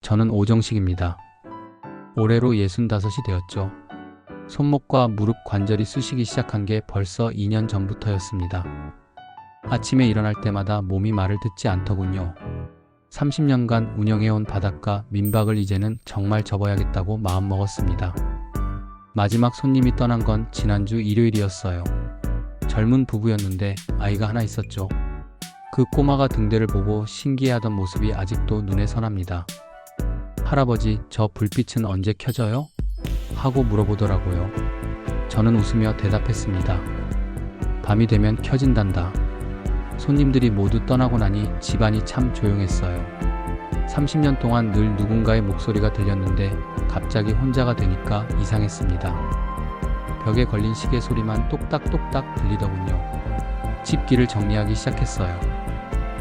저는 오정식입니다. 올해로 65이 되었죠. 손목과 무릎 관절이 쑤시기 시작한 게 벌써 2년 전부터였습니다. 아침에 일어날 때마다 몸이 말을 듣지 않더군요. 30년간 운영해온 바닷가 민박을 이제는 정말 접어야겠다고 마음먹었습니다. 마지막 손님이 떠난 건 지난주 일요일이었어요. 젊은 부부였는데 아이가 하나 있었죠. 그 꼬마가 등대를 보고 신기해하던 모습이 아직도 눈에 선합니다. 할아버지, 저 불빛은 언제 켜져요? 하고 물어보더라고요. 저는 웃으며 대답했습니다. 밤이 되면 켜진단다. 손님들이 모두 떠나고 나니 집안이 참 조용했어요. 30년 동안 늘 누군가의 목소리가 들렸는데 갑자기 혼자가 되니까 이상했습니다. 벽에 걸린 시계 소리만 똑딱똑딱 들리더군요. 집 길을 정리하기 시작했어요.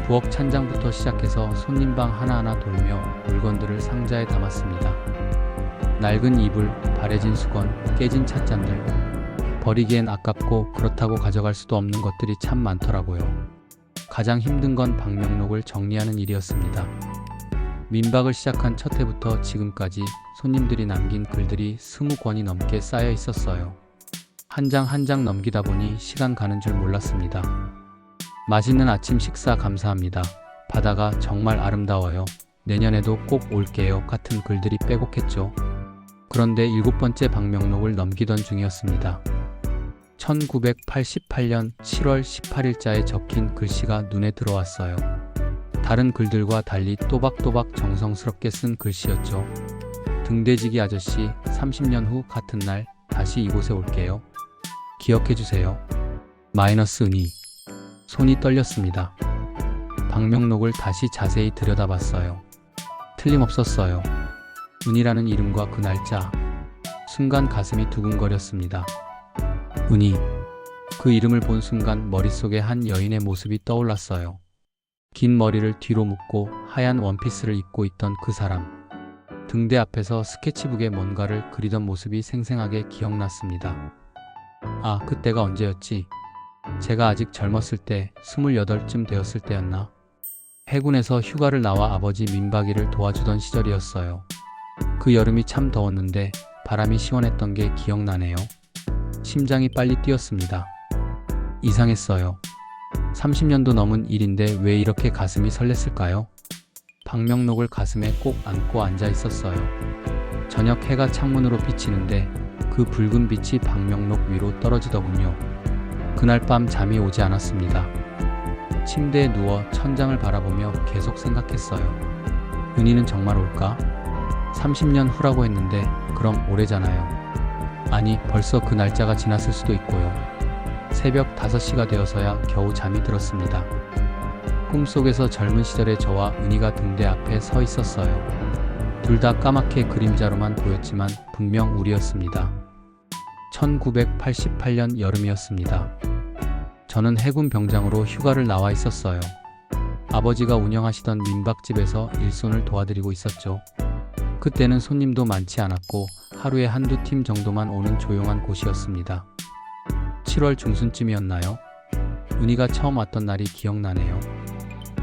부엌 찬장부터 시작해서 손님방 하나하나 돌며 물건들을 상자에 담았습니다. 낡은 이불, 바래진 수건, 깨진 찻잔들. 버리기엔 아깝고 그렇다고 가져갈 수도 없는 것들이 참 많더라고요. 가장 힘든 건 방명록을 정리하는 일이었습니다. 민박을 시작한 첫 해부터 지금까지 손님들이 남긴 글들이 20권이 넘게 쌓여 있었어요. 한 장 한 장 넘기다 보니 시간 가는 줄 몰랐습니다. 맛있는 아침 식사 감사합니다. 바다가 정말 아름다워요. 내년에도 꼭 올게요. 같은 글들이 빼곡했죠. 그런데 7번째 방명록을 넘기던 중이었습니다. 1988년 7월 18일자에 적힌 글씨가 눈에 들어왔어요. 다른 글들과 달리 또박또박 정성스럽게 쓴 글씨였죠. 등대지기 아저씨, 30년 후 같은 날 다시 이곳에 올게요. 기억해주세요. 마이너스 은희. 손이 떨렸습니다. 방명록을 다시 자세히 들여다봤어요. 틀림없었어요. 은희라는 이름과 그 날짜. 순간 가슴이 두근거렸습니다. 은희. 그 이름을 본 순간 머릿속에 한 여인의 모습이 떠올랐어요. 긴 머리를 뒤로 묶고 하얀 원피스를 입고 있던 그 사람. 등대 앞에서 스케치북에 뭔가를 그리던 모습이 생생하게 기억났습니다. 아, 그때가 언제였지? 제가 아직 젊었을 때 28쯤 되었을 때였나? 해군에서 휴가를 나와 아버지 민박일을 도와주던 시절이었어요. 그 여름이 참 더웠는데 바람이 시원했던 게 기억나네요. 심장이 빨리 뛰었습니다. 이상했어요. 30년도 넘은 일인데 왜 이렇게 가슴이 설렜을까요? 방명록을 가슴에 꼭 안고 앉아 있었어요. 저녁 해가 창문으로 비치는데 그 붉은 빛이 방명록 위로 떨어지더군요. 그날 밤 잠이 오지 않았습니다. 침대에 누워 천장을 바라보며 계속 생각했어요. 은희는 정말 올까? 30년 후라고 했는데 그럼 오래잖아요. 아니, 벌써 그 날짜가 지났을 수도 있고요. 새벽 5시가 되어서야 겨우 잠이 들었습니다. 꿈속에서 젊은 시절의 저와 은희가 등대 앞에 서 있었어요. 둘 다 까맣게 그림자로만 보였지만 분명 우리였습니다. 1988년 여름이었습니다. 저는 해군 병장으로 휴가를 나와 있었어요. 아버지가 운영하시던 민박집에서 일손을 도와드리고 있었죠. 그때는 손님도 많지 않았고 하루에 한두 팀 정도만 오는 조용한 곳이었습니다. 7월 중순쯤이었나요? 은희가 처음 왔던 날이 기억나네요.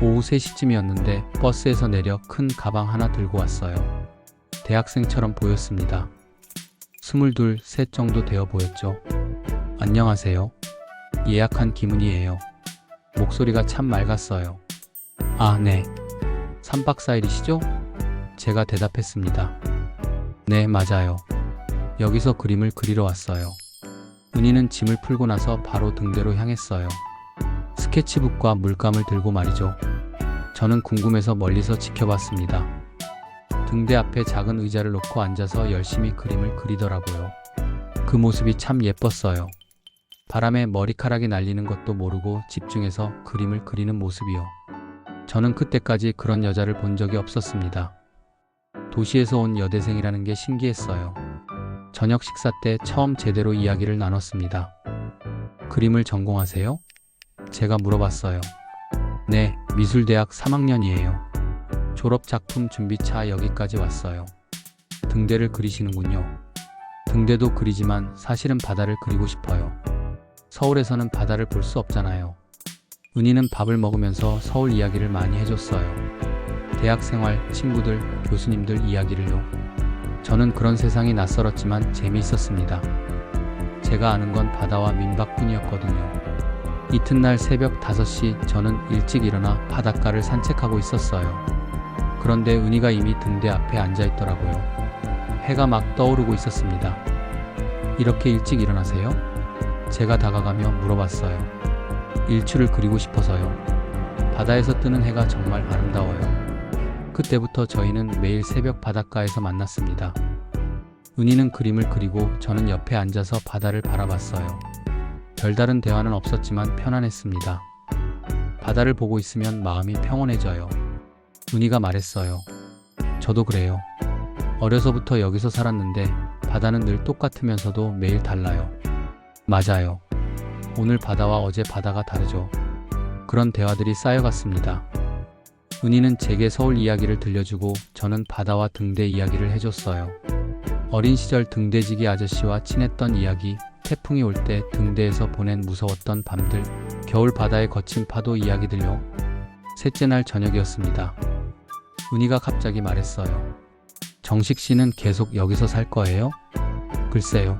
오후 3시쯤이었는데 버스에서 내려 큰 가방 하나 들고 왔어요. 대학생처럼 보였습니다. 22, 3 정도 되어 보였죠. 안녕하세요. 예약한 김은희예요. 목소리가 참 맑았어요. 아, 네. 3박 4일이시죠? 제가 대답했습니다. 네, 맞아요. 여기서 그림을 그리러 왔어요. 은희는 짐을 풀고 나서 바로 등대로 향했어요. 스케치북과 물감을 들고 말이죠. 저는 궁금해서 멀리서 지켜봤습니다. 등대 앞에 작은 의자를 놓고 앉아서 열심히 그림을 그리더라고요. 그 모습이 참 예뻤어요. 바람에 머리카락이 날리는 것도 모르고 집중해서 그림을 그리는 모습이요. 저는 그때까지 그런 여자를 본 적이 없었습니다. 도시에서 온 여대생이라는 게 신기했어요. 저녁 식사 때 처음 제대로 이야기를 나눴습니다. 그림을 전공하세요? 제가 물어봤어요. 네, 미술대학 3학년이에요. 졸업작품 준비차 여기까지 왔어요. 등대를 그리시는군요. 등대도 그리지만 사실은 바다를 그리고 싶어요. 서울에서는 바다를 볼 수 없잖아요. 은희는 밥을 먹으면서 서울 이야기를 많이 해줬어요. 대학 생활, 친구들, 교수님들 이야기를요. 저는 그런 세상이 낯설었지만 재미있었습니다. 제가 아는 건 바다와 민박뿐이었거든요. 이튿날 새벽 5시 저는 일찍 일어나 바닷가를 산책하고 있었어요. 그런데 은희가 이미 등대 앞에 앉아 있더라고요. 해가 막 떠오르고 있었습니다. 이렇게 일찍 일어나세요? 제가 다가가며 물어봤어요. 일출을 그리고 싶어서요. 바다에서 뜨는 해가 정말 아름다워요. 그때부터 저희는 매일 새벽 바닷가에서 만났습니다. 은희는 그림을 그리고 저는 옆에 앉아서 바다를 바라봤어요. 별다른 대화는 없었지만 편안했습니다. 바다를 보고 있으면 마음이 평온해져요. 은희가 말했어요. 저도 그래요. 어려서부터 여기서 살았는데 바다는 늘 똑같으면서도 매일 달라요. 맞아요. 오늘 바다와 어제 바다가 다르죠. 그런 대화들이 쌓여갔습니다. 은희는 제게 서울 이야기를 들려주고 저는 바다와 등대 이야기를 해줬어요. 어린 시절 등대지기 아저씨와 친했던 이야기, 태풍이 올 때 등대에서 보낸 무서웠던 밤들, 겨울 바다의 거친 파도 이야기들요. 셋째 날 저녁이었습니다. 은희가 갑자기 말했어요. 정식 씨는 계속 여기서 살 거예요? 글쎄요.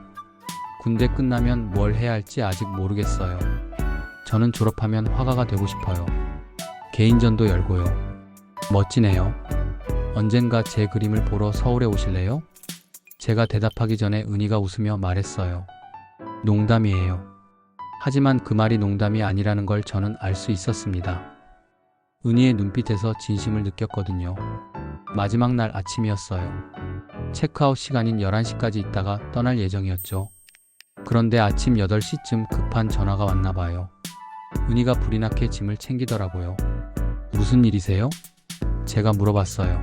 군대 끝나면 뭘 해야 할지 아직 모르겠어요. 저는 졸업하면 화가가 되고 싶어요. 개인전도 열고요. 멋지네요. 언젠가 제 그림을 보러 서울에 오실래요? 제가 대답하기 전에 은희가 웃으며 말했어요. 농담이에요. 하지만 그 말이 농담이 아니라는 걸 저는 알 수 있었습니다. 은희의 눈빛에서 진심을 느꼈거든요. 마지막 날 아침이었어요. 체크아웃 시간인 11시까지 있다가 떠날 예정이었죠. 그런데 아침 8시쯤 급한 전화가 왔나 봐요. 은희가 불이 나게 짐을 챙기더라고요. 무슨 일이세요? 제가 물어봤어요.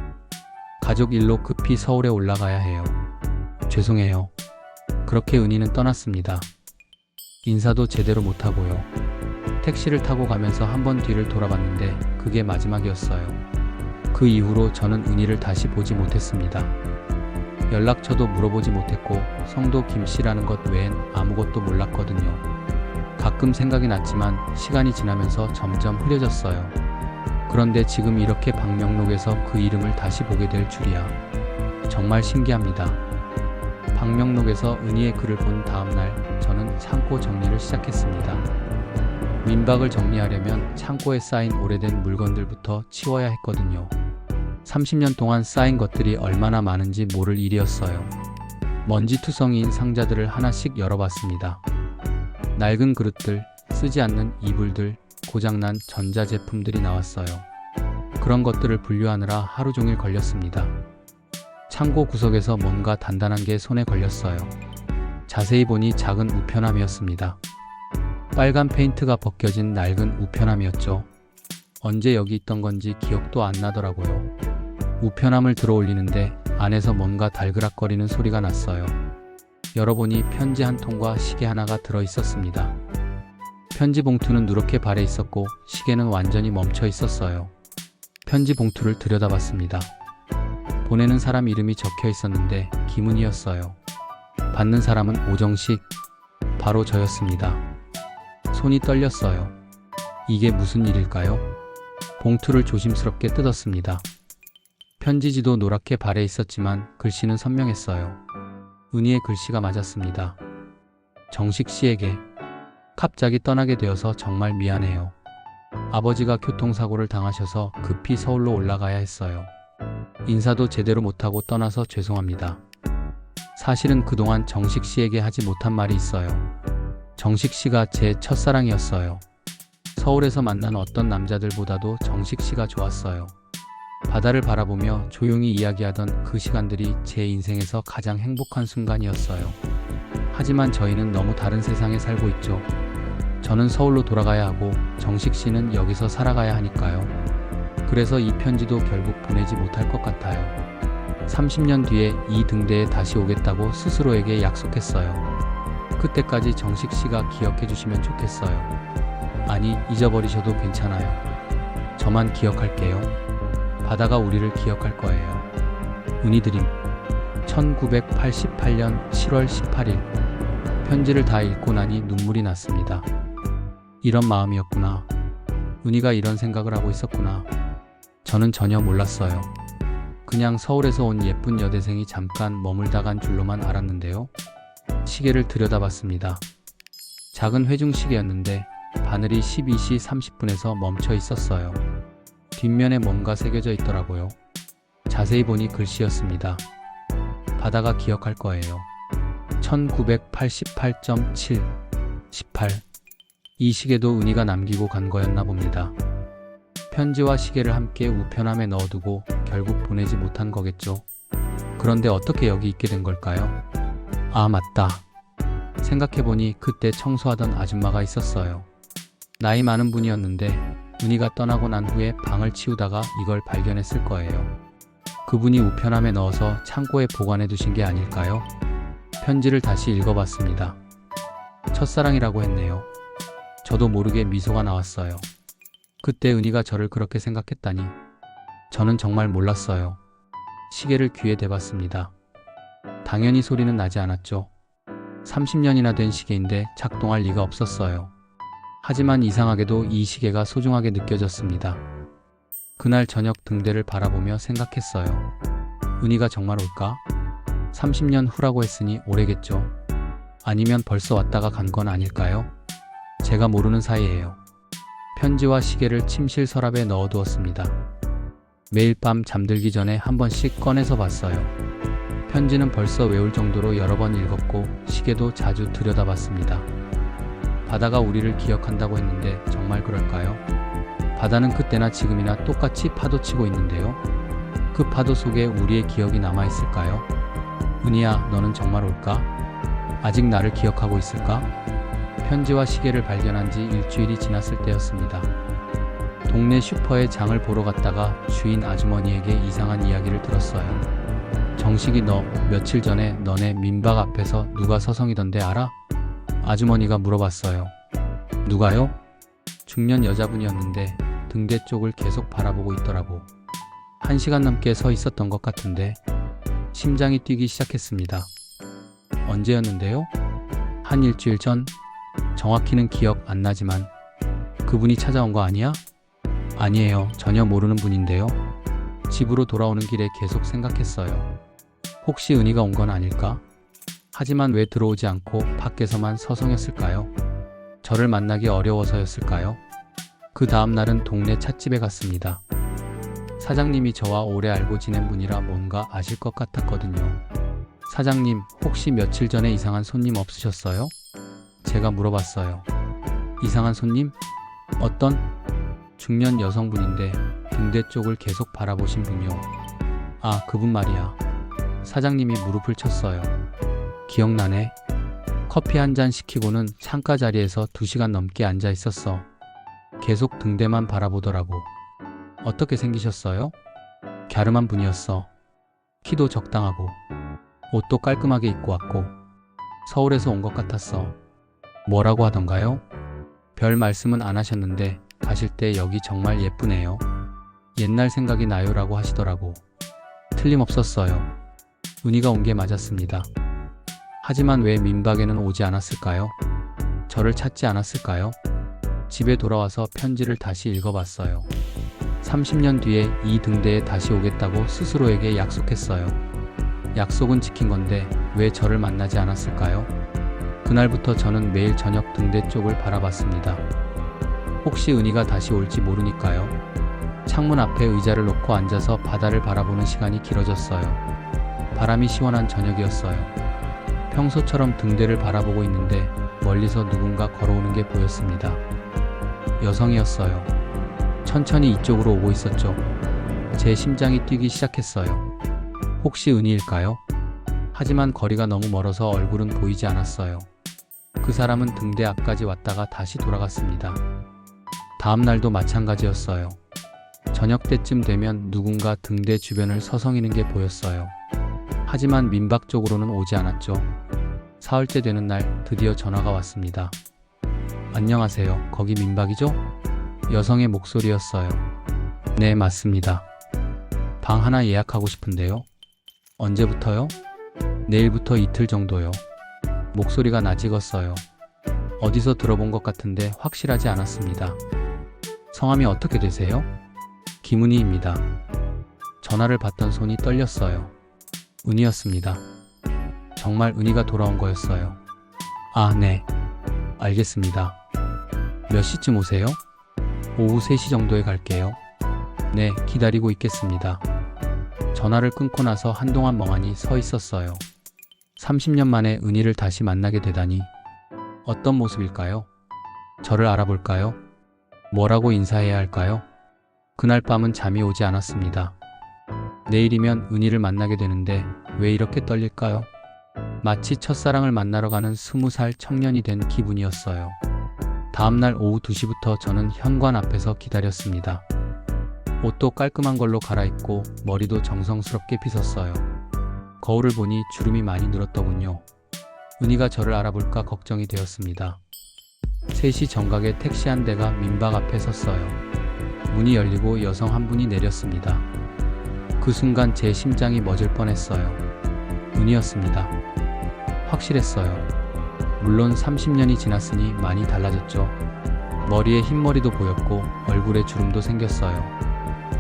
가족 일로 급히 서울에 올라가야 해요. 죄송해요. 그렇게 은희는 떠났습니다. 인사도 제대로 못하고요. 택시를 타고 가면서 한 번 뒤를 돌아봤는데 그게 마지막이었어요. 그 이후로 저는 은희를 다시 보지 못했습니다. 연락처도 물어보지 못했고 성도 김씨라는 것 외엔 아무것도 몰랐거든요. 가끔 생각이 났지만 시간이 지나면서 점점 흐려졌어요. 그런데 지금 이렇게 방명록에서 그 이름을 다시 보게 될 줄이야. 정말 신기합니다. 방명록에서 은희의 글을 본 다음날 저는 창고 정리를 시작했습니다. 민박을 정리하려면 창고에 쌓인 오래된 물건들부터 치워야 했거든요. 30년 동안 쌓인 것들이 얼마나 많은지 모를 일이었어요. 먼지투성이인 상자들을 하나씩 열어봤습니다. 낡은 그릇들, 쓰지 않는 이불들, 고장난 전자제품들이 나왔어요. 그런 것들을 분류하느라 하루 종일 걸렸습니다. 창고 구석에서 뭔가 단단한 게 손에 걸렸어요. 자세히 보니 작은 우편함이었습니다. 빨간 페인트가 벗겨진 낡은 우편함이었죠. 언제 여기 있던 건지 기억도 안 나더라고요. 우편함을 들어 올리는데 안에서 뭔가 달그락거리는 소리가 났어요. 열어보니 편지 한 통과 시계 하나가 들어 있었습니다. 편지 봉투는 누렇게 발에 있었고 시계는 완전히 멈춰 있었어요. 편지 봉투를 들여다봤습니다. 보내는 사람 이름이 적혀 있었는데 김은희였어요. 받는 사람은 오정식, 바로 저였습니다. 손이 떨렸어요. 이게 무슨 일일까요? 봉투를 조심스럽게 뜯었습니다. 편지지도 노랗게 발에 있었지만 글씨는 선명했어요. 은희의 글씨가 맞았습니다. 정식 씨에게 갑자기 떠나게 되어서 정말 미안해요. 아버지가 교통사고를 당하셔서 급히 서울로 올라가야 했어요. 인사도 제대로 못하고 떠나서 죄송합니다. 사실은 그동안 정식 씨에게 하지 못한 말이 있어요. 정식 씨가 제 첫사랑이었어요. 서울에서 만난 어떤 남자들보다도 정식 씨가 좋았어요. 바다를 바라보며 조용히 이야기하던 그 시간들이 제 인생에서 가장 행복한 순간이었어요. 하지만 저희는 너무 다른 세상에 살고 있죠. 저는 서울로 돌아가야 하고 정식 씨는 여기서 살아가야 하니까요. 그래서 이 편지도 결국 보내지 못할 것 같아요. 30년 뒤에 이 등대에 다시 오겠다고 스스로에게 약속했어요. 그때까지 정식 씨가 기억해 주시면 좋겠어요. 아니, 잊어버리셔도 괜찮아요. 저만 기억할게요. 바다가 우리를 기억할 거예요. 은희드림. 1988년 7월 18일. 편지를 다 읽고 나니 눈물이 났습니다. 이런 마음이었구나. 은희가 이런 생각을 하고 있었구나. 저는 전혀 몰랐어요. 그냥 서울에서 온 예쁜 여대생이 잠깐 머물다 간 줄로만 알았는데요. 시계를 들여다봤습니다. 작은 회중시계였는데 바늘이 12시 30분에서 멈춰 있었어요. 뒷면에 뭔가 새겨져 있더라고요. 자세히 보니 글씨였습니다. 바다가 기억할 거예요. 1988.7 18. 이 시계도 은희가 남기고 간 거였나 봅니다. 편지와 시계를 함께 우편함에 넣어두고 결국 보내지 못한 거겠죠. 그런데 어떻게 여기 있게 된 걸까요? 아, 맞다. 생각해보니 그때 청소하던 아줌마가 있었어요. 나이 많은 분이었는데 은희가 떠나고 난 후에 방을 치우다가 이걸 발견했을 거예요. 그분이 우편함에 넣어서 창고에 보관해 두신 게 아닐까요? 편지를 다시 읽어봤습니다. 첫사랑이라고 했네요. 저도 모르게 미소가 나왔어요. 그때 은희가 저를 그렇게 생각했다니 저는 정말 몰랐어요. 시계를 귀에 대봤습니다. 당연히 소리는 나지 않았죠. 30년이나 된 시계인데 작동할 리가 없었어요. 하지만 이상하게도 이 시계가 소중하게 느껴졌습니다. 그날 저녁 등대를 바라보며 생각했어요. 은희가 정말 올까? 30년 후라고 했으니 오래겠죠. 아니면 벌써 왔다가 간 건 아닐까요? 제가 모르는 사이에요. 편지와 시계를 침실 서랍에 넣어두었습니다. 매일 밤 잠들기 전에 한 번씩 꺼내서 봤어요. 편지는 벌써 외울 정도로 여러 번 읽었고 시계도 자주 들여다봤습니다. 바다가 우리를 기억한다고 했는데 정말 그럴까요? 바다는 그때나 지금이나 똑같이 파도치고 있는데요. 그 파도 속에 우리의 기억이 남아있을까요? 은희야, 너는 정말 올까? 아직 나를 기억하고 있을까? 편지와 시계를 발견한 지 일주일이 지났을 때였습니다. 동네 슈퍼에 장을 보러 갔다가 주인 아주머니에게 이상한 이야기를 들었어요. 정식이, 너 며칠 전에 너네 민박 앞에서 누가 서성이던데 알아? 아주머니가 물어봤어요. 누가요? 중년 여자분이었는데 등대 쪽을 계속 바라보고 있더라고. 1시간 넘게 서 있었던 것 같은데 심장이 뛰기 시작했습니다. 언제였는데요? 한 일주일 전? 정확히는 기억 안 나지만 그분이 찾아온 거 아니야? 아니에요. 전혀 모르는 분인데요. 집으로 돌아오는 길에 계속 생각했어요. 혹시 은희가 온 건 아닐까? 하지만 왜 들어오지 않고 밖에서만 서성였을까요? 저를 만나기 어려워서였을까요? 그 다음 날은 동네 찻집에 갔습니다. 사장님이 저와 오래 알고 지낸 분이라 뭔가 아실 것 같았거든요. 사장님, 혹시 며칠 전에 이상한 손님 없으셨어요? 제가 물어봤어요. 이상한 손님? 어떤? 중년 여성분인데 등대 쪽을 계속 바라보신 분이요. 아, 그분 말이야. 사장님이 무릎을 쳤어요. 기억나네. 커피 한 잔 시키고는 창가 자리에서 2시간 넘게 앉아 있었어. 계속 등대만 바라보더라고. 어떻게 생기셨어요? 갸름한 분이었어. 키도 적당하고 옷도 깔끔하게 입고 왔고 서울에서 온 것 같았어. 뭐라고 하던가요? 별 말씀은 안 하셨는데 가실 때 여기 정말 예쁘네요. 옛날 생각이 나요라고 하시더라고. 틀림없었어요. 은희가 온 게 맞았습니다. 하지만 왜 민박에는 오지 않았을까요? 저를 찾지 않았을까요? 집에 돌아와서 편지를 다시 읽어봤어요. 30년 뒤에 이 등대에 다시 오겠다고 스스로에게 약속했어요. 약속은 지킨 건데 왜 저를 만나지 않았을까요? 그날부터 저는 매일 저녁 등대 쪽을 바라봤습니다. 혹시 은희가 다시 올지 모르니까요. 창문 앞에 의자를 놓고 앉아서 바다를 바라보는 시간이 길어졌어요. 바람이 시원한 저녁이었어요. 평소처럼 등대를 바라보고 있는데 멀리서 누군가 걸어오는 게 보였습니다. 여성이었어요. 천천히 이쪽으로 오고 있었죠. 제 심장이 뛰기 시작했어요. 혹시 은희일까요? 하지만 거리가 너무 멀어서 얼굴은 보이지 않았어요. 그 사람은 등대 앞까지 왔다가 다시 돌아갔습니다. 다음 날도 마찬가지였어요. 저녁 때쯤 되면 누군가 등대 주변을 서성이는 게 보였어요. 하지만 민박 쪽으로는 오지 않았죠. 사흘째 되는 날 드디어 전화가 왔습니다. 안녕하세요. 거기 민박이죠? 여성의 목소리였어요. 네, 맞습니다. 방 하나 예약하고 싶은데요. 언제부터요? 내일부터 이틀 정도요. 목소리가 낯익었어요. 어디서 들어본 것 같은데 확실하지 않았습니다. 성함이 어떻게 되세요? 김은희입니다. 전화를 받던 손이 떨렸어요. 은희였습니다. 정말 은희가 돌아온 거였어요. 아, 네. 알겠습니다. 몇 시쯤 오세요? 오후 3시 정도에 갈게요. 네, 기다리고 있겠습니다. 전화를 끊고 나서 한동안 멍하니 서 있었어요. 30년 만에 은희를 다시 만나게 되다니 어떤 모습일까요? 저를 알아볼까요? 뭐라고 인사해야 할까요? 그날 밤은 잠이 오지 않았습니다. 내일이면 은희를 만나게 되는데 왜 이렇게 떨릴까요? 마치 첫사랑을 만나러 가는 20살 청년이 된 기분이었어요. 다음날 오후 2시부터 저는 현관 앞에서 기다렸습니다. 옷도 깔끔한 걸로 갈아입고 머리도 정성스럽게 빗었어요. 거울을 보니 주름이 많이 늘었더군요. 은희가 저를 알아볼까 걱정이 되었습니다. 3시 정각에 택시 한 대가 민박 앞에 섰어요. 문이 열리고 여성 한 분이 내렸습니다. 그 순간 제 심장이 멎을 뻔했어요. 은희였습니다. 확실했어요. 물론 30년이 지났으니 많이 달라졌죠. 머리에 흰머리도 보였고 얼굴에 주름도 생겼어요.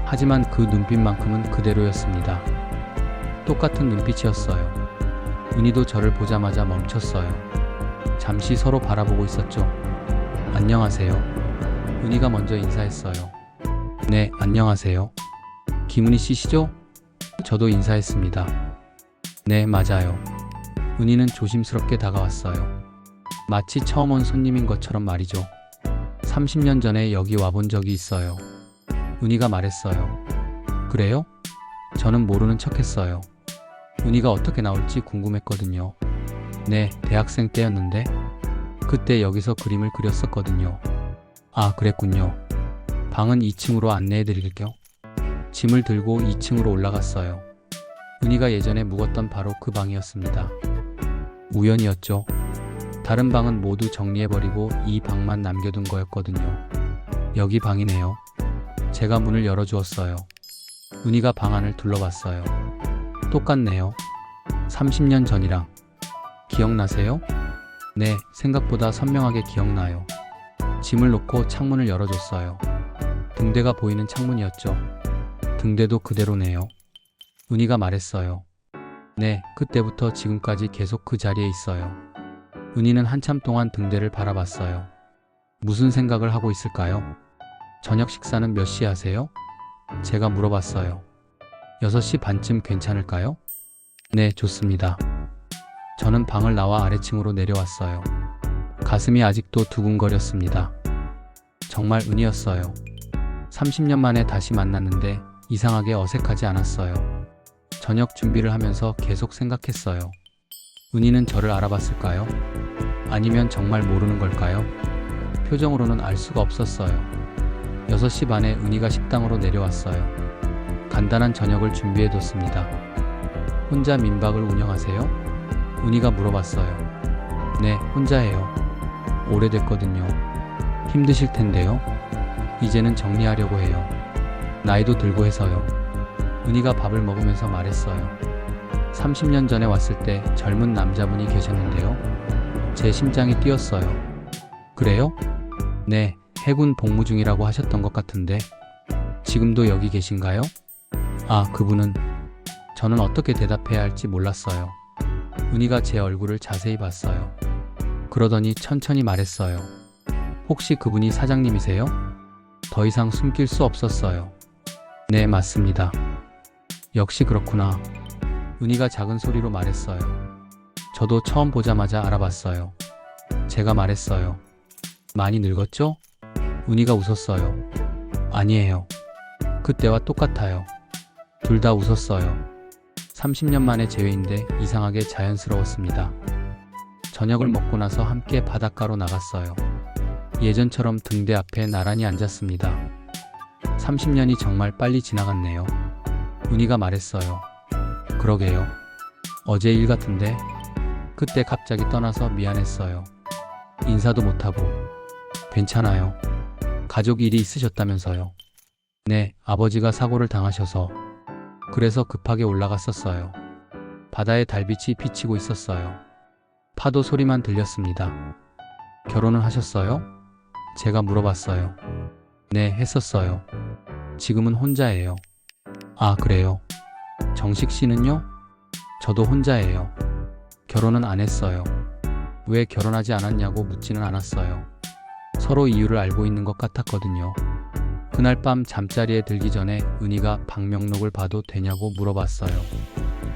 하지만 그 눈빛만큼은 그대로였습니다. 똑같은 눈빛이었어요. 은희도 저를 보자마자 멈췄어요. 잠시 서로 바라보고 있었죠. 안녕하세요. 은희가 먼저 인사했어요. 네, 안녕하세요. 김은희 씨시죠? 저도 인사했습니다. 네, 맞아요. 은희는 조심스럽게 다가왔어요. 마치 처음 온 손님인 것처럼 말이죠. 30년 전에 여기 와본 적이 있어요. 은희가 말했어요. 그래요? 저는 모르는 척했어요. 은희가 어떻게 나올지 궁금했거든요. 네, 대학생 때였는데 그때 여기서 그림을 그렸었거든요. 아, 그랬군요. 방은 2층으로 안내해드릴게요. 짐을 들고 2층으로 올라갔어요. 은희가 예전에 묵었던 바로 그 방이었습니다. 우연이었죠. 다른 방은 모두 정리해버리고 이 방만 남겨둔 거였거든요. 여기 방이네요. 제가 문을 열어주었어요. 은희가 방 안을 둘러봤어요. 똑같네요. 30년 전이랑. 기억나세요? 네, 생각보다 선명하게 기억나요. 짐을 놓고 창문을 열어줬어요. 등대가 보이는 창문이었죠. 등대도 그대로네요. 은희가 말했어요. 네, 그때부터 지금까지 계속 그 자리에 있어요. 은희는 한참 동안 등대를 바라봤어요. 무슨 생각을 하고 있을까요? 저녁 식사는 몇 시에 하세요? 제가 물어봤어요. 6시 반쯤 괜찮을까요? 네, 좋습니다. 저는 방을 나와 아래층으로 내려왔어요. 가슴이 아직도 두근거렸습니다. 정말 은희였어요. 30년 만에 다시 만났는데 이상하게 어색하지 않았어요. 저녁 준비를 하면서 계속 생각했어요. 은희는 저를 알아봤을까요? 아니면 정말 모르는 걸까요? 표정으로는 알 수가 없었어요. 6시 반에 은희가 식당으로 내려왔어요. 간단한 저녁을 준비해뒀습니다. 혼자 민박을 운영하세요? 은희가 물어봤어요. 네, 혼자 해요. 오래됐거든요. 힘드실 텐데요. 이제는 정리하려고 해요. 나이도 들고 해서요. 은희가 밥을 먹으면서 말했어요. 30년 전에 왔을 때 젊은 남자분이 계셨는데요. 제 심장이 뛰었어요. 그래요? 네, 해군 복무 중이라고 하셨던 것 같은데 지금도 여기 계신가요? 아, 그분은... 저는 어떻게 대답해야 할지 몰랐어요. 은희가 제 얼굴을 자세히 봤어요. 그러더니 천천히 말했어요. 혹시 그분이 사장님이세요? 더 이상 숨길 수 없었어요. 네, 맞습니다. 역시 그렇구나. 은희가 작은 소리로 말했어요. 저도 처음 보자마자 알아봤어요. 제가 말했어요. 많이 늙었죠? 은희가 웃었어요. 아니에요. 그때와 똑같아요. 둘 다 웃었어요. 30년 만의 재회인데 이상하게 자연스러웠습니다. 저녁을 먹고 나서 함께 바닷가로 나갔어요. 예전처럼 등대 앞에 나란히 앉았습니다. 30년이 정말 빨리 지나갔네요. 은희가 말했어요. 그러게요. 어제 일 같은데 그때 갑자기 떠나서 미안했어요. 인사도 못하고. 괜찮아요. 가족 일이 있으셨다면서요. 네, 아버지가 사고를 당하셔서. 그래서 급하게 올라갔었어요. 바다에 달빛이 비치고 있었어요. 파도 소리만 들렸습니다. 결혼은 하셨어요? 제가 물어봤어요. 네, 했었어요. 지금은 혼자예요. 아, 그래요? 정식 씨는요? 저도 혼자예요. 결혼은 안 했어요. 왜 결혼하지 않았냐고 묻지는 않았어요. 서로 이유를 알고 있는 것 같았거든요. 그날 밤 잠자리에 들기 전에 은희가 방명록을 봐도 되냐고 물어봤어요.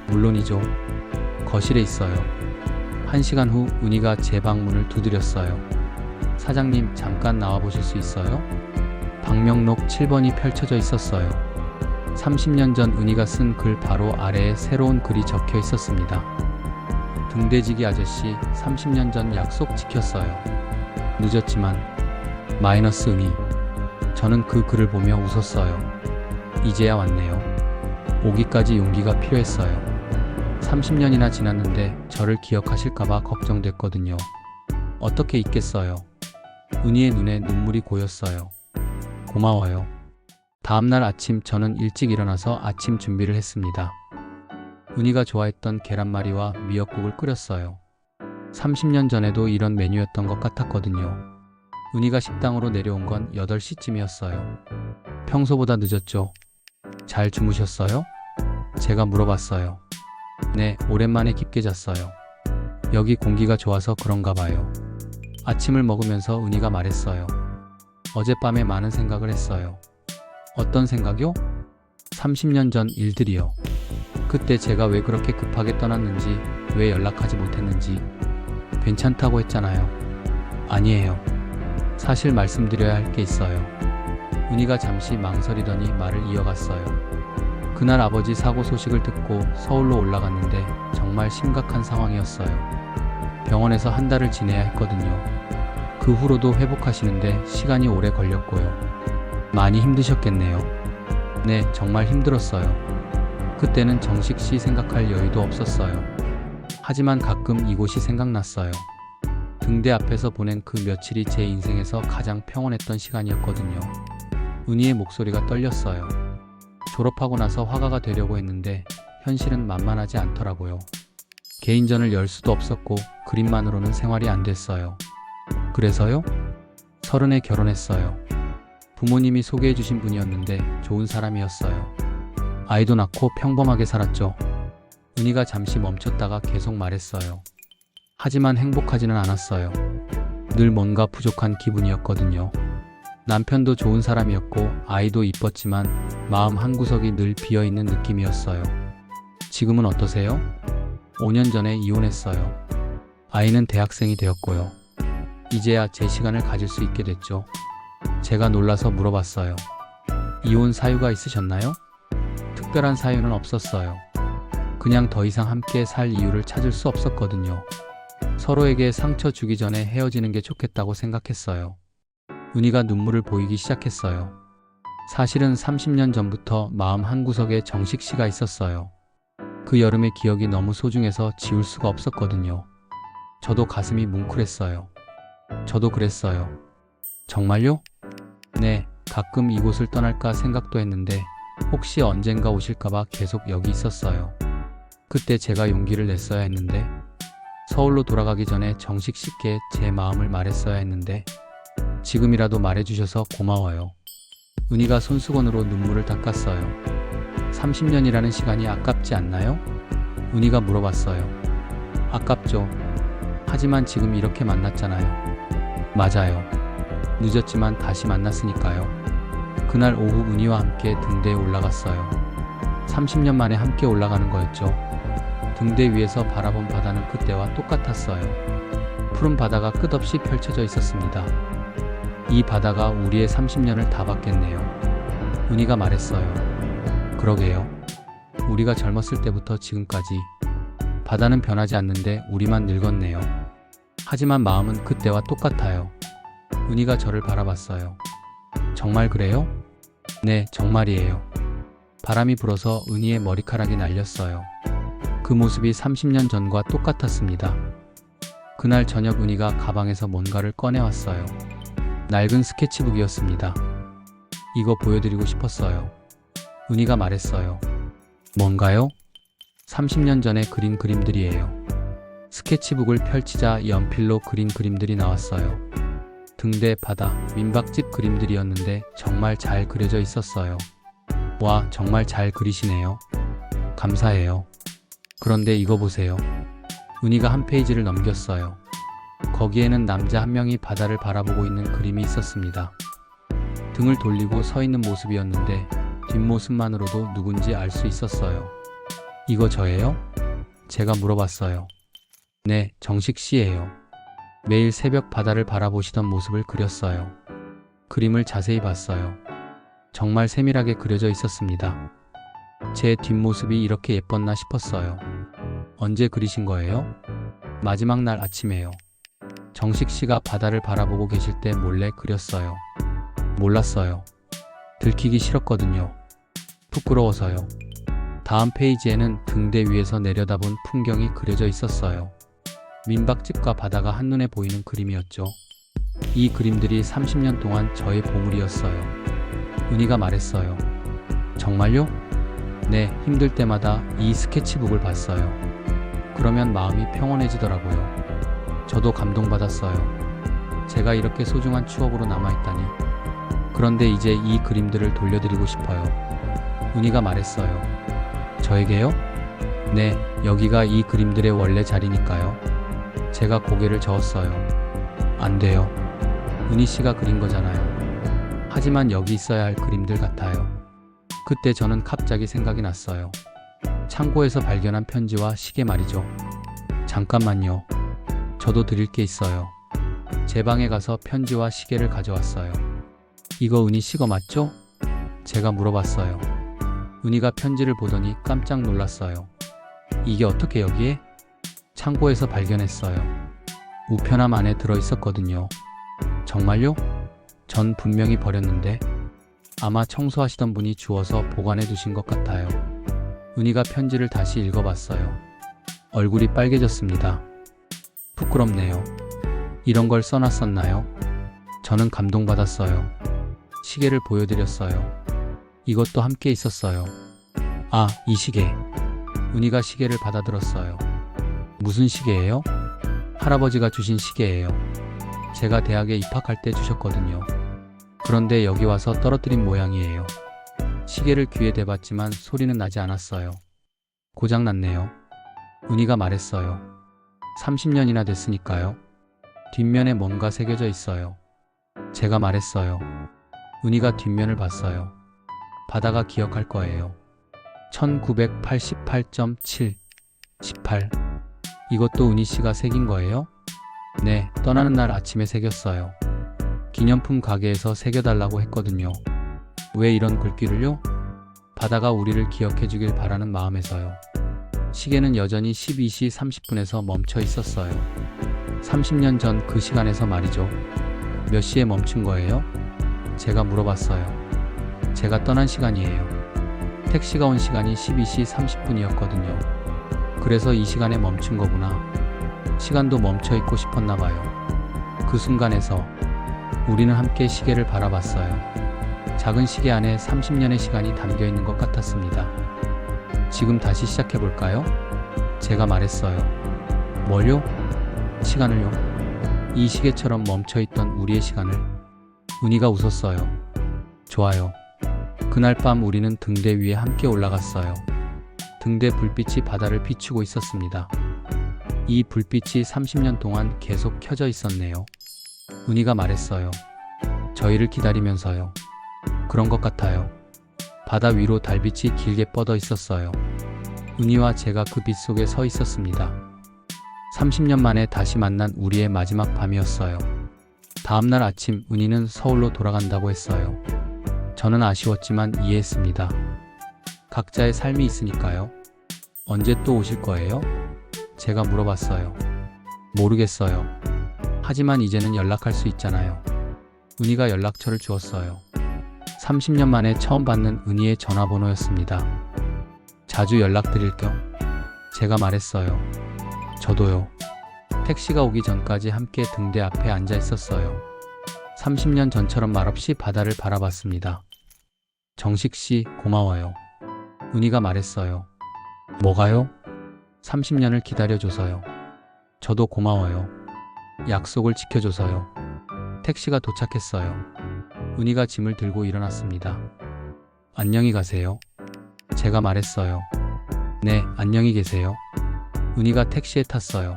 물론이죠. 거실에 있어요. 1시간 후 은희가 제 방문을 두드렸어요. 사장님, 잠깐 나와보실 수 있어요? 방명록 7번이 펼쳐져 있었어요. 30년 전 은희가 쓴 글 바로 아래에 새로운 글이 적혀 있었습니다. 등대지기 아저씨, 30년 전 약속 지켰어요. 늦었지만 마이너스 은희. 저는 그 글을 보며 웃었어요. 이제야 왔네요. 오기까지 용기가 필요했어요. 30년이나 지났는데 저를 기억하실까봐 걱정됐거든요. 어떻게 잊겠어요. 은희의 눈에 눈물이 고였어요. 고마워요. 다음날 아침 저는 일찍 일어나서 아침 준비를 했습니다. 은희가 좋아했던 계란말이와 미역국을 끓였어요. 30년 전에도 이런 메뉴였던 것 같았거든요. 은희가 식당으로 내려온 건 8시쯤이었어요. 평소보다 늦었죠. 잘 주무셨어요? 제가 물어봤어요. 네, 오랜만에 깊게 잤어요. 여기 공기가 좋아서 그런가 봐요. 아침을 먹으면서 은희가 말했어요. 어젯밤에 많은 생각을 했어요. 어떤 생각이요? 30년 전 일들이요. 그때 제가 왜 그렇게 급하게 떠났는지, 왜 연락하지 못했는지. 괜찮다고 했잖아요. 아니에요. 사실 말씀드려야 할 게 있어요. 은희가 잠시 망설이더니 말을 이어갔어요. 그날 아버지 사고 소식을 듣고 서울로 올라갔는데 정말 심각한 상황이었어요. 병원에서 한 달을 지내야 했거든요. 그 후로도 회복하시는데 시간이 오래 걸렸고요. 많이 힘드셨겠네요. 네, 정말 힘들었어요. 그때는 정식 씨 생각할 여유도 없었어요. 하지만 가끔 이곳이 생각났어요. 등대 앞에서 보낸 그 며칠이 제 인생에서 가장 평온했던 시간이었거든요. 은희의 목소리가 떨렸어요. 졸업하고 나서 화가가 되려고 했는데 현실은 만만하지 않더라고요. 개인전을 열 수도 없었고 그림만으로는 생활이 안 됐어요. 그래서요? 30에 결혼했어요. 부모님이 소개해 주신 분이었는데 좋은 사람이었어요. 아이도 낳고 평범하게 살았죠. 은희가 잠시 멈췄다가 계속 말했어요. 하지만 행복하지는 않았어요. 늘 뭔가 부족한 기분이었거든요. 남편도 좋은 사람이었고 아이도 이뻤지만 마음 한구석이 늘 비어있는 느낌이었어요. 지금은 어떠세요? 5년 전에 이혼했어요. 아이는 대학생이 되었고요. 이제야 제 시간을 가질 수 있게 됐죠. 제가 놀라서 물어봤어요. 이혼 사유가 있으셨나요? 특별한 사유는 없었어요. 그냥 더 이상 함께 살 이유를 찾을 수 없었거든요. 서로에게 상처 주기 전에 헤어지는 게 좋겠다고 생각했어요. 은희가 눈물을 보이기 시작했어요. 사실은 30년 전부터 마음 한구석에 정식 씨가 있었어요. 그 여름의 기억이 너무 소중해서 지울 수가 없었거든요. 저도 가슴이 뭉클했어요. 저도 그랬어요. 정말요? 네, 가끔 이곳을 떠날까 생각도 했는데 혹시 언젠가 오실까봐 계속 여기 있었어요. 그때 제가 용기를 냈어야 했는데 서울로 돌아가기 전에 정식 씨께 제 마음을 말했어야 했는데 지금이라도 말해주셔서 고마워요. 은희가 손수건으로 눈물을 닦았어요. 30년이라는 시간이 아깝지 않나요? 은희가 물어봤어요. 아깝죠. 하지만 지금 이렇게 만났잖아요. 맞아요. 늦었지만 다시 만났으니까요. 그날 오후 은희와 함께 등대에 올라갔어요. 30년 만에 함께 올라가는 거였죠. 등대 위에서 바라본 바다는 그때와 똑같았어요. 푸른 바다가 끝없이 펼쳐져 있었습니다. 이 바다가 우리의 30년을 다 받겠네요. 은희가 말했어요. 그러게요. 우리가 젊었을 때부터 지금까지 바다는 변하지 않는데 우리만 늙었네요. 하지만 마음은 그때와 똑같아요. 은희가 저를 바라봤어요. 정말 그래요? 네, 정말이에요. 바람이 불어서 은희의 머리카락이 날렸어요. 그 모습이 30년 전과 똑같았습니다. 그날 저녁 은희가 가방에서 뭔가를 꺼내왔어요. 낡은 스케치북이었습니다. 이거 보여드리고 싶었어요. 은희가 말했어요. 뭔가요? 30년 전에 그린 그림들이에요. 스케치북을 펼치자 연필로 그린 그림들이 나왔어요. 등대, 바다, 민박집 그림들이었는데 정말 잘 그려져 있었어요. 와, 정말 잘 그리시네요. 감사해요. 그런데 이거 보세요. 은희가 한 페이지를 넘겼어요. 거기에는 남자 한 명이 바다를 바라보고 있는 그림이 있었습니다. 등을 돌리고 서 있는 모습이었는데 뒷모습만으로도 누군지 알 수 있었어요. 이거 저예요? 제가 물어봤어요. 네, 정식 씨예요. 매일 새벽 바다를 바라보시던 모습을 그렸어요. 그림을 자세히 봤어요. 정말 세밀하게 그려져 있었습니다. 제 뒷모습이 이렇게 예뻤나 싶었어요. 언제 그리신 거예요? 마지막 날 아침에요. 정식 씨가 바다를 바라보고 계실 때 몰래 그렸어요. 몰랐어요. 들키기 싫었거든요. 부끄러워서요. 다음 페이지에는 등대 위에서 내려다본 풍경이 그려져 있었어요. 민박집과 바다가 한눈에 보이는 그림이었죠. 이 그림들이 30년 동안 저의 보물이었어요. 은희가 말했어요. 정말요? 네, 힘들 때마다 이 스케치북을 봤어요. 그러면 마음이 평온해지더라고요. 저도 감동받았어요. 제가 이렇게 소중한 추억으로 남아있다니. 그런데 이제 이 그림들을 돌려드리고 싶어요. 은희가 말했어요. 저에게요? 네, 여기가 이 그림들의 원래 자리니까요. 제가 고개를 저었어요. 안 돼요. 은희 씨가 그린 거잖아요. 하지만 여기 있어야 할 그림들 같아요. 그때 저는 갑자기 생각이 났어요. 창고에서 발견한 편지와 시계 말이죠. 잠깐만요. 저도 드릴 게 있어요. 제 방에 가서 편지와 시계를 가져왔어요. 이거 은희 씨 거 맞죠? 제가 물어봤어요. 은희가 편지를 보더니 깜짝 놀랐어요. 이게 어떻게 여기에? 창고에서 발견했어요. 우편함 안에 들어있었거든요. 정말요? 전 분명히 버렸는데 아마 청소하시던 분이 주워서 보관해 두신 것 같아요. 은희가 편지를 다시 읽어봤어요. 얼굴이 빨개졌습니다. 부끄럽네요. 이런 걸 써놨었나요? 저는 감동받았어요. 시계를 보여드렸어요. 이것도 함께 있었어요. 아, 이 시계. 은희가 시계를 받아들었어요. 무슨 시계예요? 할아버지가 주신 시계예요. 제가 대학에 입학할 때 주셨거든요. 그런데 여기 와서 떨어뜨린 모양이에요. 시계를 귀에 대봤지만 소리는 나지 않았어요. 고장났네요. 은희가 말했어요. 30년이나 됐으니까요. 뒷면에 뭔가 새겨져 있어요. 제가 말했어요. 은희가 뒷면을 봤어요. 바다가 기억할 거예요. 1988.7 18. 이것도 은희 씨가 새긴 거예요? 네, 떠나는 날 아침에 새겼어요. 기념품 가게에서 새겨달라고 했거든요. 왜 이런 글귀를요? 바다가 우리를 기억해 주길 바라는 마음에서요. 시계는 여전히 12시 30분에서 멈춰 있었어요. 30년 전 그 시간에서 말이죠. 몇 시에 멈춘 거예요? 제가 물어봤어요. 제가 떠난 시간이에요. 택시가 온 시간이 12시 30분이었거든요. 그래서 이 시간에 멈춘 거구나. 시간도 멈춰 있고 싶었나 봐요. 그 순간에서 우리는 함께 시계를 바라봤어요. 작은 시계 안에 30년의 시간이 담겨 있는 것 같았습니다. 지금 다시 시작해 볼까요? 제가 말했어요. 뭘요? 시간을요? 이 시계처럼 멈춰 있던 우리의 시간을. 은희가 웃었어요. 좋아요. 그날 밤 우리는 등대 위에 함께 올라갔어요. 등대 불빛이 바다를 비추고 있었습니다. 이 불빛이 30년 동안 계속 켜져 있었네요. 은희가 말했어요. 저희를 기다리면서요. 그런 것 같아요. 바다 위로 달빛이 길게 뻗어 있었어요. 은희와 제가 그 빛 속에 서 있었습니다. 30년 만에 다시 만난 우리의 마지막 밤이었어요. 다음날 아침 은희는 서울로 돌아간다고 했어요. 저는 아쉬웠지만 이해했습니다. 각자의 삶이 있으니까요. 언제 또 오실 거예요? 제가 물어봤어요. 모르겠어요. 하지만 이제는 연락할 수 있잖아요. 은희가 연락처를 주었어요. 30년 만에 처음 받는 은희의 전화번호였습니다. 자주 연락드릴게요. 제가 말했어요. 저도요. 택시가 오기 전까지 함께 등대 앞에 앉아 있었어요. 30년 전처럼 말없이 바다를 바라봤습니다. 정식 씨, 고마워요. 은희가 말했어요. 뭐가요? 30년을 기다려줘서요. 저도 고마워요. 약속을 지켜줘서요. 택시가 도착했어요. 은희가 짐을 들고 일어났습니다. 안녕히 가세요. 제가 말했어요. 네, 안녕히 계세요. 은희가 택시에 탔어요.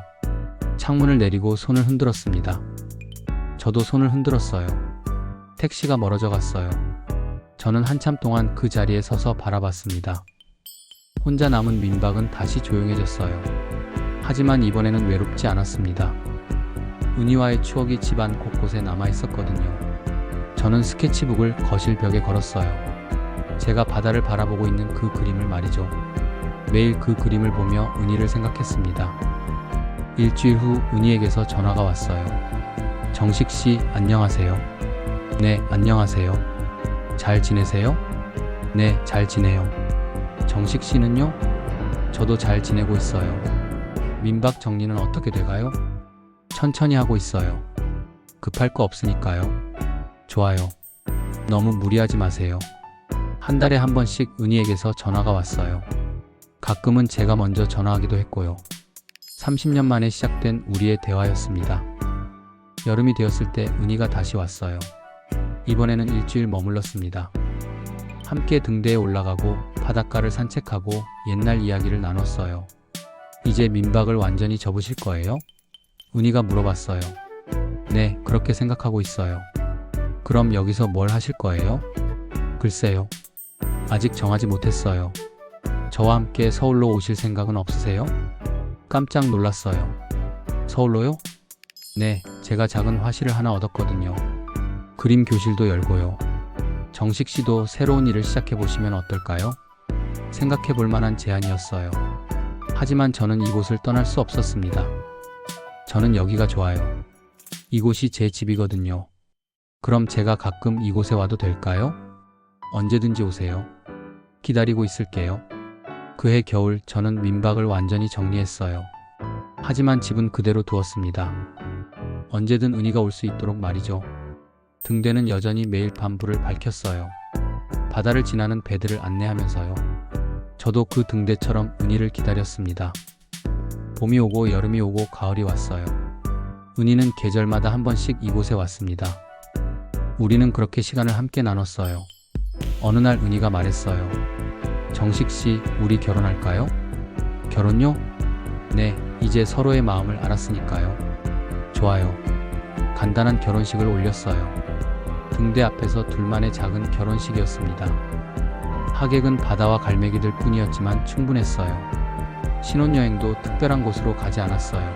창문을 내리고 손을 흔들었습니다. 저도 손을 흔들었어요. 택시가 멀어져 갔어요. 저는 한참 동안 그 자리에 서서 바라봤습니다. 혼자 남은 민박은 다시 조용해졌어요. 하지만 이번에는 외롭지 않았습니다. 은희와의 추억이 집안 곳곳에 남아 있었거든요. 저는 스케치북을 거실 벽에 걸었어요. 제가 바다를 바라보고 있는 그 그림을 말이죠. 매일 그 그림을 보며 은희를 생각했습니다. 일주일 후 은희에게서 전화가 왔어요. 정식 씨, 안녕하세요. 네, 안녕하세요. 잘 지내세요? 네, 잘 지내요. 정식 씨는요? 저도 잘 지내고 있어요. 민박 정리는 어떻게 돼가요? 천천히 하고 있어요. 급할 거 없으니까요. 좋아요. 너무 무리하지 마세요. 한 달에 한 번씩 은희에게서 전화가 왔어요. 가끔은 제가 먼저 전화하기도 했고요. 30년 만에 시작된 우리의 대화였습니다. 여름이 되었을 때 은희가 다시 왔어요. 이번에는 일주일 머물렀습니다. 함께 등대에 올라가고 바닷가를 산책하고 옛날 이야기를 나눴어요. 이제 민박을 완전히 접으실 거예요? 은희가 물어봤어요. 네, 그렇게 생각하고 있어요. 그럼 여기서 뭘 하실 거예요? 글쎄요. 아직 정하지 못했어요. 저와 함께 서울로 오실 생각은 없으세요? 깜짝 놀랐어요. 서울로요? 네, 제가 작은 화실을 하나 얻었거든요. 그림 교실도 열고요. 정식 씨도 새로운 일을 시작해 보시면 어떨까요? 생각해 볼 만한 제안이었어요. 하지만 저는 이곳을 떠날 수 없었습니다. 저는 여기가 좋아요. 이곳이 제 집이거든요. 그럼 제가 가끔 이곳에 와도 될까요? 언제든지 오세요. 기다리고 있을게요. 그해 겨울 저는 민박을 완전히 정리했어요. 하지만 집은 그대로 두었습니다. 언제든 은희가 올 수 있도록 말이죠. 등대는 여전히 매일 밤 불을 밝혔어요. 바다를 지나는 배들을 안내하면서요. 저도 그 등대처럼 은희를 기다렸습니다. 봄이 오고 여름이 오고 가을이 왔어요. 은희는 계절마다 한 번씩 이곳에 왔습니다. 우리는 그렇게 시간을 함께 나눴어요. 어느 날 은희가 말했어요. 정식 씨, 우리 결혼할까요? 결혼요? 네, 이제 서로의 마음을 알았으니까요. 좋아요. 간단한 결혼식을 올렸어요. 등대 앞에서 둘만의 작은 결혼식이었습니다. 하객은 바다와 갈매기들 뿐이었지만 충분했어요. 신혼여행도 특별한 곳으로 가지 않았어요.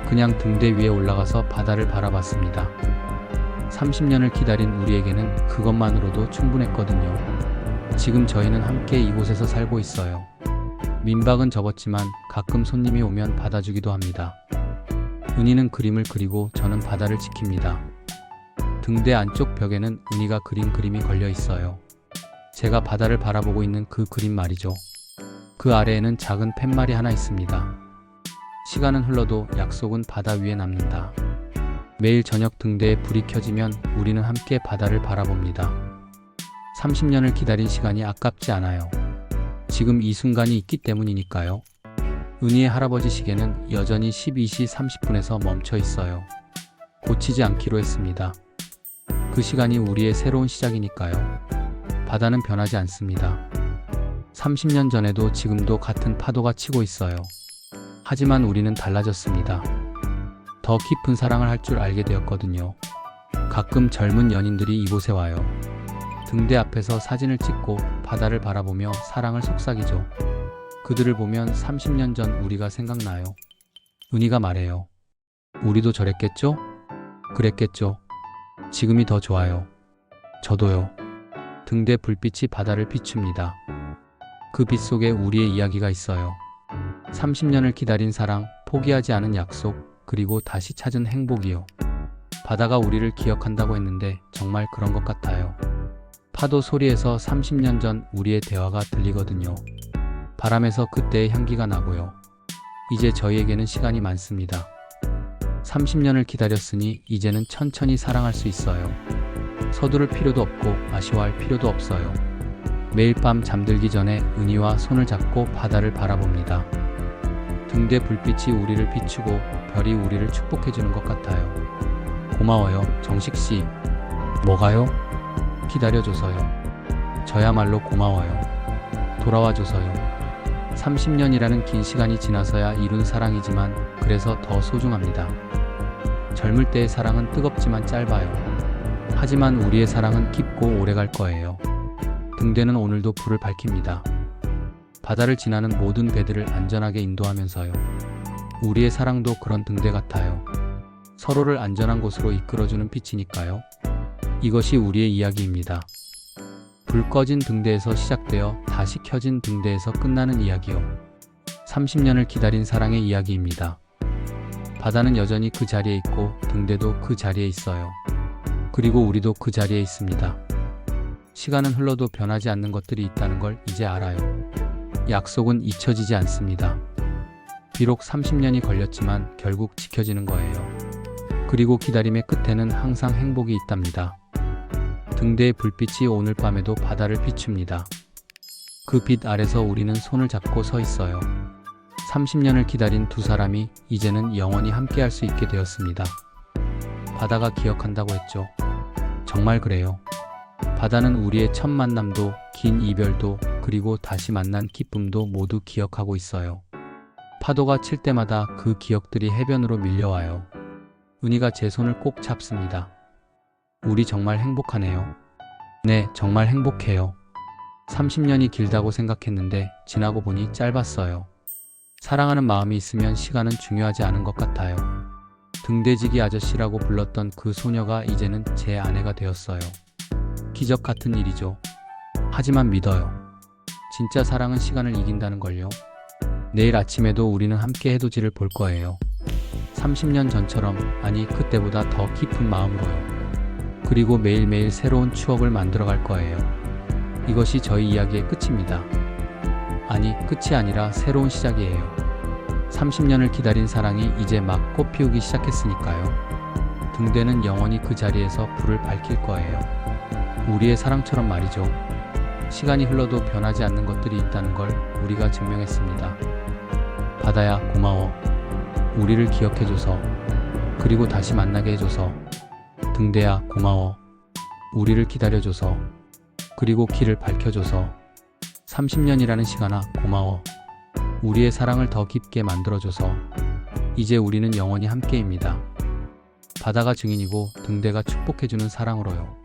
그냥 등대 위에 올라가서 바다를 바라봤습니다. 30년을 기다린 우리에게는 그것만으로도 충분했거든요. 지금 저희는 함께 이곳에서 살고 있어요. 민박은 접었지만 가끔 손님이 오면 받아주기도 합니다. 은희는 그림을 그리고 저는 바다를 지킵니다. 등대 안쪽 벽에는 은희가 그린 그림이 걸려 있어요. 제가 바다를 바라보고 있는 그 그림 말이죠. 그 아래에는 작은 팻말이 하나 있습니다. 시간은 흘러도 약속은 바다 위에 남는다. 매일 저녁 등대에 불이 켜지면 우리는 함께 바다를 바라봅니다. 30년을 기다린 시간이 아깝지 않아요. 지금 이 순간이 있기 때문이니까요. 은희의 할아버지 시계는 여전히 12시 30분에서 멈춰 있어요. 고치지 않기로 했습니다. 그 시간이 우리의 새로운 시작이니까요. 바다는 변하지 않습니다. 30년 전에도 지금도 같은 파도가 치고 있어요. 하지만 우리는 달라졌습니다. 더 깊은 사랑을 할 줄 알게 되었거든요. 가끔 젊은 연인들이 이곳에 와요. 등대 앞에서 사진을 찍고 바다를 바라보며 사랑을 속삭이죠. 그들을 보면 30년 전 우리가 생각나요. 은희가 말해요. 우리도 저랬겠죠? 그랬겠죠. 지금이 더 좋아요. 저도요. 등대 불빛이 바다를 비춥니다. 그 빛 속에 우리의 이야기가 있어요. 30년을 기다린 사랑, 포기하지 않은 약속, 그리고 다시 찾은 행복이요. 바다가 우리를 기억한다고 했는데 정말 그런 것 같아요. 파도 소리에서 30년 전 우리의 대화가 들리거든요. 바람에서 그때의 향기가 나고요. 이제 저희에게는 시간이 많습니다. 30년을 기다렸으니 이제는 천천히 사랑할 수 있어요. 서두를 필요도 없고 아쉬워할 필요도 없어요. 매일 밤 잠들기 전에 은희와 손을 잡고 바다를 바라봅니다. 등대 불빛이 우리를 비추고 별이 우리를 축복해주는 것 같아요. 고마워요, 정식씨. 뭐가요? 기다려줘서요. 저야말로 고마워요. 돌아와줘서요. 30년이라는 긴 시간이 지나서야 이룬 사랑이지만 그래서 더 소중합니다. 젊을 때의 사랑은 뜨겁지만 짧아요. 하지만 우리의 사랑은 깊고 오래갈 거예요. 등대는 오늘도 불을 밝힙니다. 바다를 지나는 모든 배들을 안전하게 인도하면서요. 우리의 사랑도 그런 등대 같아요. 서로를 안전한 곳으로 이끌어주는 빛이니까요. 이것이 우리의 이야기입니다. 불 꺼진 등대에서 시작되어 다시 켜진 등대에서 끝나는 이야기요. 30년을 기다린 사랑의 이야기입니다. 바다는 여전히 그 자리에 있고 등대도 그 자리에 있어요. 그리고 우리도 그 자리에 있습니다. 시간은 흘러도 변하지 않는 것들이 있다는 걸 이제 알아요. 약속은 잊혀지지 않습니다. 비록 30년이 걸렸지만 결국 지켜지는 거예요. 그리고 기다림의 끝에는 항상 행복이 있답니다. 등대의 불빛이 오늘 밤에도 바다를 비춥니다. 그 빛 아래서 우리는 손을 잡고 서 있어요. 30년을 기다린 두 사람이 이제는 영원히 함께할 수 있게 되었습니다. 바다가 기억한다고 했죠. 정말 그래요. 바다는 우리의 첫 만남도, 긴 이별도, 그리고 다시 만난 기쁨도 모두 기억하고 있어요. 파도가 칠 때마다 그 기억들이 해변으로 밀려와요. 은희가 제 손을 꼭 잡습니다. 우리 정말 행복하네요. 네, 정말 행복해요. 30년이 길다고 생각했는데 지나고 보니 짧았어요. 사랑하는 마음이 있으면 시간은 중요하지 않은 것 같아요. 등대지기 아저씨라고 불렀던 그 소녀가 이제는 제 아내가 되었어요. 기적 같은 일이죠. 하지만 믿어요. 진짜 사랑은 시간을 이긴다는 걸요. 내일 아침에도 우리는 함께 해돋이를 볼 거예요. 30년 전처럼, 아니 그때보다 더 깊은 마음으로요. 그리고 매일매일 새로운 추억을 만들어 갈 거예요. 이것이 저희 이야기의 끝입니다. 아니, 끝이 아니라 새로운 시작이에요. 30년을 기다린 사랑이 이제 막 꽃피우기 시작했으니까요. 등대는 영원히 그 자리에서 불을 밝힐 거예요. 우리의 사랑처럼 말이죠. 시간이 흘러도 변하지 않는 것들이 있다는 걸 우리가 증명했습니다. 바다야, 고마워. 우리를 기억해줘서, 그리고 다시 만나게 해줘서. 등대야, 고마워. 우리를 기다려줘서, 그리고 길을 밝혀줘서. 30년이라는 시간아, 고마워. 우리의 사랑을 더 깊게 만들어줘서. 이제 우리는 영원히 함께입니다. 바다가 증인이고 등대가 축복해주는 사랑으로요.